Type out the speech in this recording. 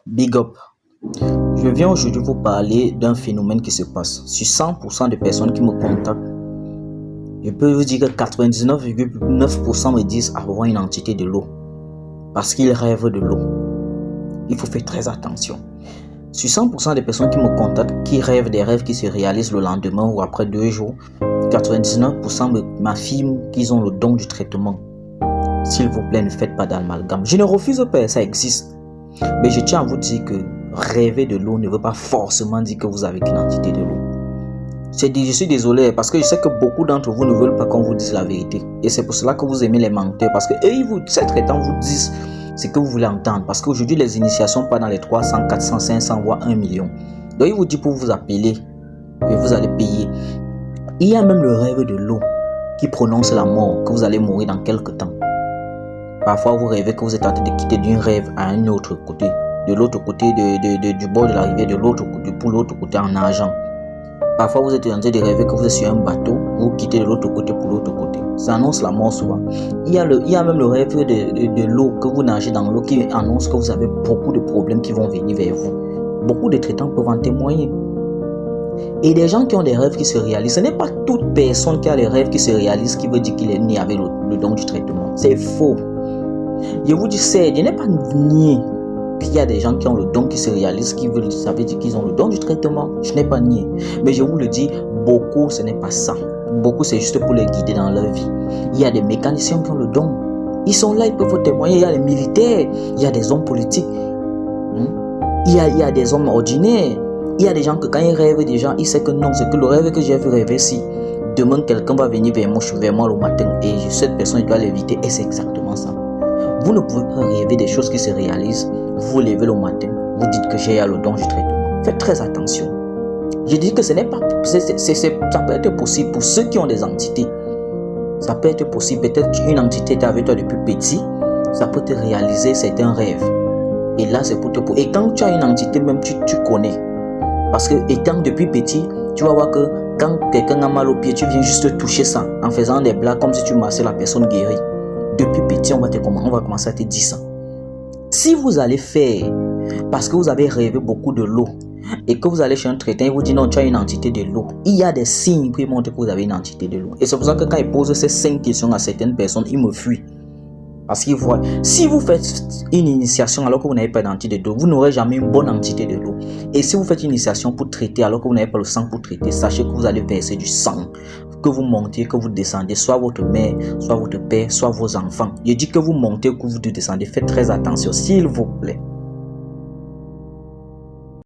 Big up. Je viens aujourd'hui vous parler d'un phénomène qui se passe. Sur 100% de personnes qui me contactent, je peux vous dire que 99,9% me disent avoir une entité de l'eau. Parce qu'ils rêvent de l'eau. Il faut faire très attention. Sur 100% des personnes qui me contactent, qui rêvent des rêves qui se réalisent le lendemain ou après 2 jours, 99% m'affirment qu'ils ont le don du traitement. S'il vous plaît, ne faites pas d'amalgame. Je ne refuse pas, ça existe. Mais je tiens à vous dire que rêver de l'eau ne veut pas forcément dire que vous avez une entité de l'eau. Je suis désolé parce que je sais que beaucoup d'entre vous ne veulent pas qu'on vous dise la vérité. Et c'est pour cela que vous aimez les menteurs. Parce que ces traitants vous disent ce que vous voulez entendre. Parce qu'aujourd'hui, les initiations partent dans les 300, 400, 500, voire 1 million. Donc, il vous dit pour vous appeler et vous allez payer. Il y a même le rêve de l'eau qui prononce la mort, que vous allez mourir dans quelques temps. Parfois, vous rêvez que vous êtes en train de quitter d'un rêve à un autre côté. De l'autre côté du bord de la rivière, de l'autre côté, pour l'autre côté en argent. Parfois, vous êtes en train de rêver que vous êtes sur un bateau, vous quittez de l'autre côté pour l'autre côté. Ça annonce la mort souvent. Il y a même le rêve de l'eau, que vous nagez dans l'eau, qui annonce que vous avez beaucoup de problèmes qui vont venir vers vous. Beaucoup de traitants peuvent en témoigner. Et des gens qui ont des rêves qui se réalisent, ce n'est pas toute personne qui a des rêves qui se réalisent qui veut dire qu'il est né avec le don du traitement. C'est faux. Je vous dis, je n'ai pas nié qu'il y a des gens qui ont le don qui se réalisent, ça veut dire qu'ils ont le don du traitement. Je n'ai pas nié. Mais je vous le dis, beaucoup, ce n'est pas ça. Beaucoup, c'est juste pour les guider dans leur vie. Il y a des mécaniciens qui ont le don. Ils sont là, ils peuvent vous témoigner. Il y a des militaires, il y a des hommes politiques. Il y a des hommes ordinaires. Il y a des gens que quand ils rêvent des gens, ils savent que non, c'est que le rêve que j'ai vu rêver, si demain quelqu'un va venir vers moi le matin et cette personne doit l'éviter, et c'est exactement ça. Vous ne pouvez pas rêver des choses qui se réalisent. Vous vous levez le matin, vous dites que j'ai le don du traitement. Faites très attention. Je dis que ce n'est pas, ça peut être possible pour ceux qui ont des entités. Ça peut être possible. Peut-être une entité est avec toi depuis petit, ça peut te réaliser certains rêves. Et là, c'est pour te. Et quand tu as une entité, même tu connais. Parce que étant depuis petit, tu vas voir que quand quelqu'un a mal au pied, tu viens juste toucher ça en faisant des blagues comme si tu massais la personne guérie. Depuis petit, on va commencer à te dire ça. Si vous allez faire, parce que vous avez rêvé beaucoup de l'eau, et que vous allez chez un traitant, il vous dit non, tu as une entité de l'eau. Il y a des signes qui montrent que vous avez une entité de l'eau. Et c'est pour ça que quand il pose ces 5 questions à certaines personnes, ils me fuient. Parce qu'ils voient, si vous faites une initiation alors que vous n'avez pas d'entité de l'eau, vous n'aurez jamais une bonne entité de l'eau. Et si vous faites une initiation pour traiter alors que vous n'avez pas le sang pour traiter, sachez que vous allez verser du sang. Que vous montez, que vous descendez, soit votre mère, soit votre père, soit vos enfants. Je dis que vous montez, que vous descendez. Faites très attention, s'il vous plaît.